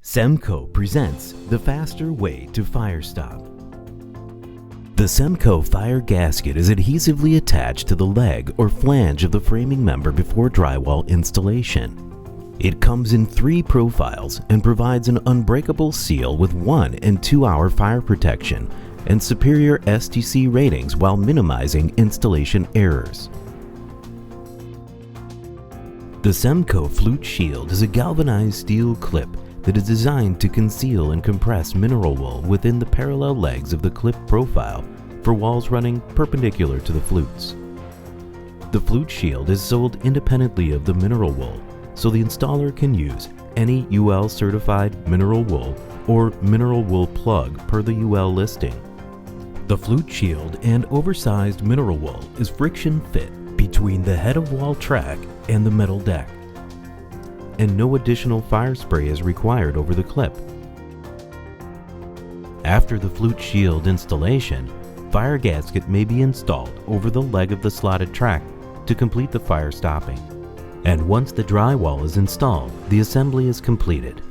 Cemco presents the faster way to Firestop. The Cemco fire gasket is adhesively attached to the leg or flange of the framing member before drywall installation. It comes in 3 profiles and provides an unbreakable seal with 1 and 2 hour fire protection and superior STC ratings while minimizing installation errors. The Cemco Flute Shield is a galvanized steel clip that is designed to conceal and compress mineral wool within the parallel legs of the clip profile for walls running perpendicular to the flutes. The Flute Shield is sold independently of the mineral wool, so the installer can use any UL certified mineral wool or mineral wool plug per the UL listing. The Flute Shield and oversized mineral wool is friction fit between the head of wall track and the metal deck, and no additional fire spray is required over the clip. After the Flute Shield installation, fire gasket may be installed over the leg of the slotted track to complete the fire stopping. And once the drywall is installed, the assembly is completed.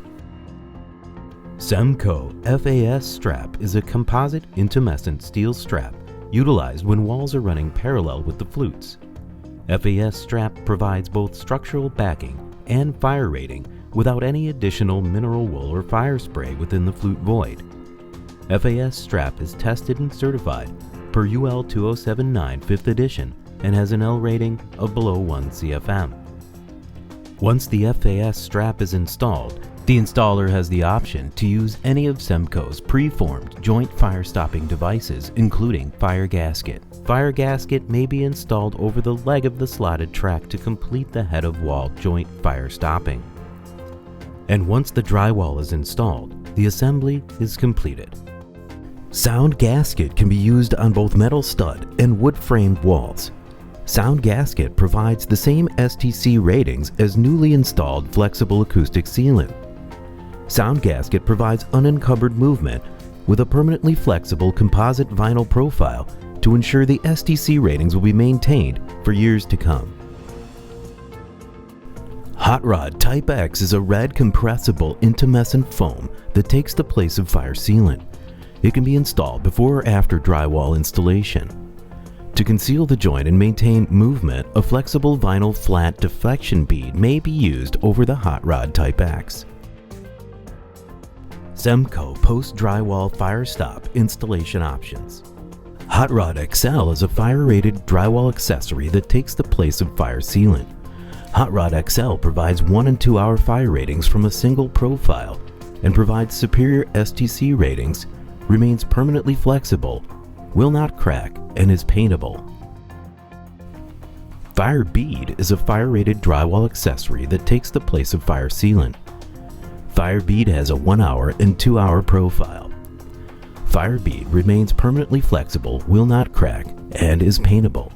Cemco FAS Strap is a composite intumescent steel strap utilized when walls are running parallel with the flutes. FAS Strap provides both structural backing and fire rating without any additional mineral wool or fire spray within the flute void. FAS Strap is tested and certified per UL 2079 5th edition and has an L rating of below 1 CFM. Once the FAS Strap is installed, the installer has the option to use any of Cemco's pre-formed joint fire stopping devices, including fire gasket. Fire gasket may be installed over the leg of the slotted track to complete the head of wall joint fire stopping. And once the drywall is installed, the assembly is completed. Sound gasket can be used on both metal stud and wood-framed walls. Sound gasket provides the same STC ratings as newly installed flexible acoustic sealant. Sound gasket provides unencumbered movement with a permanently flexible composite vinyl profile to ensure the STC ratings will be maintained for years to come. Hot Rod Type X is a red compressible intumescent foam that takes the place of fire sealant. It can be installed before or after drywall installation. To conceal the joint and maintain movement, a flexible vinyl flat deflection bead may be used over the Hot Rod Type X. Cemco Post-Drywall Firestop Installation Options. Hot Rod XL is a fire-rated drywall accessory that takes the place of fire sealant. Hot Rod XL provides 1 and 2 hour fire ratings from a single profile and provides superior STC ratings, remains permanently flexible, will not crack, and is paintable. Fire Bead is a fire-rated drywall accessory that takes the place of fire sealant. Fire Bead has a 1 hour and 2 hour profile. Fire Bead remains permanently flexible, will not crack, and is paintable.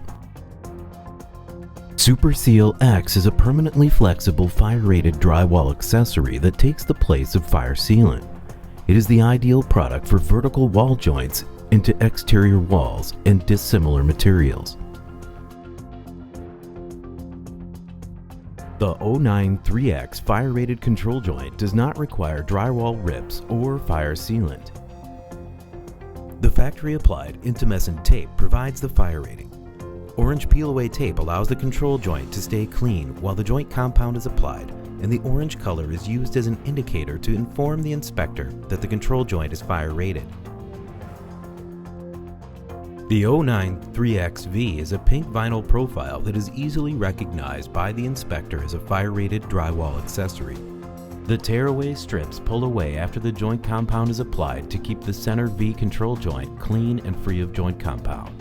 Super Seal X is a permanently flexible fire-rated drywall accessory that takes the place of fire sealant. It is the ideal product for vertical wall joints into exterior walls and dissimilar materials. The 093X fire-rated control joint does not require drywall rips or fire sealant. The factory-applied intumescent tape provides the fire rating. Orange peel-away tape allows the control joint to stay clean while the joint compound is applied, and the orange color is used as an indicator to inform the inspector that the control joint is fire-rated. The 093XV is a pink vinyl profile that is easily recognized by the inspector as a fire-rated drywall accessory. The tearaway strips pull away after the joint compound is applied to keep the center V control joint clean and free of joint compound.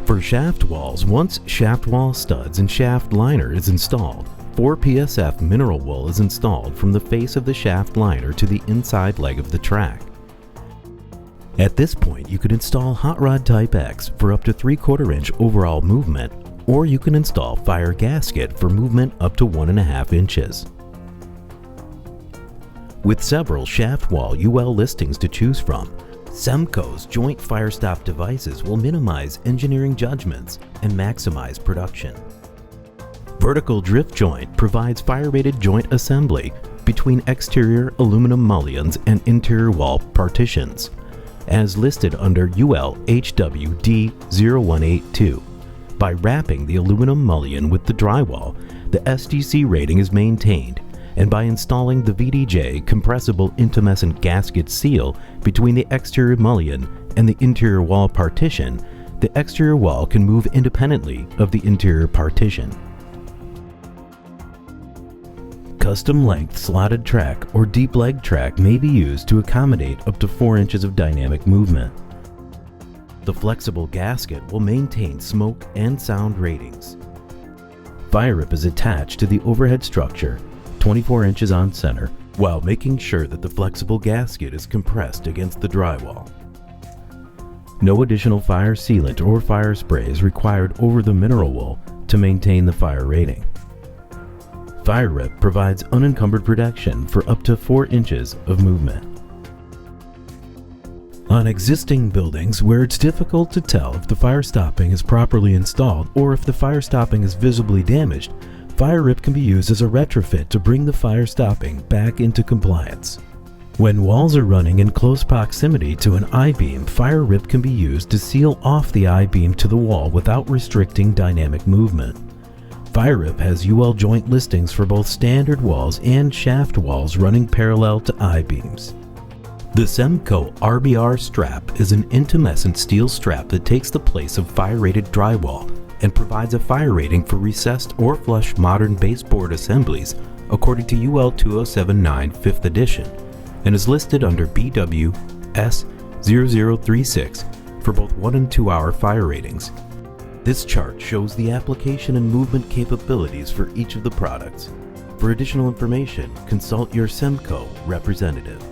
For shaft walls, once shaft wall studs and shaft liner is installed, 4 PSF mineral wool is installed from the face of the shaft liner to the inside leg of the track. At this point, you could install Hot Rod Type X for up to 3/4 inch overall movement, or you can install fire gasket for movement up to 1.5 inches. With several shaft wall UL listings to choose from, Cemco's joint firestop devices will minimize engineering judgments and maximize production. Vertical Drift Joint provides fire-rated joint assembly between exterior aluminum mullions and interior wall partitions, as listed under UL HWD0182. By wrapping the aluminum mullion with the drywall, the SDC rating is maintained, and by installing the VDJ compressible intumescent gasket seal between the exterior mullion and the interior wall partition, the exterior wall can move independently of the interior partition. Custom length slotted track or deep leg track may be used to accommodate up to 4 inches of dynamic movement. The flexible gasket will maintain smoke and sound ratings. Fire rip is attached to the overhead structure 24 inches on center, while making sure that the flexible gasket is compressed against the drywall. No additional fire sealant or fire spray is required over the mineral wool to maintain the fire rating. Fire rip provides unencumbered protection for up to 4 inches of movement. On existing buildings where it's difficult to tell if the fire stopping is properly installed or if the fire stopping is visibly damaged, fire rip can be used as a retrofit to bring the fire stopping back into compliance. When walls are running in close proximity to an I-beam, fire rip can be used to seal off the I-beam to the wall without restricting dynamic movement. Fire rip has UL joint listings for both standard walls and shaft walls running parallel to I-beams. The Cemco RBR strap is an intumescent steel strap that takes the place of fire-rated drywall and provides a fire rating for recessed or flush modern baseboard assemblies according to UL 2079 5th edition, and is listed under BW S0036 for both 1 and 2 hour fire ratings. This chart shows the application and movement capabilities for each of the products. For additional information, consult your Cemco representative.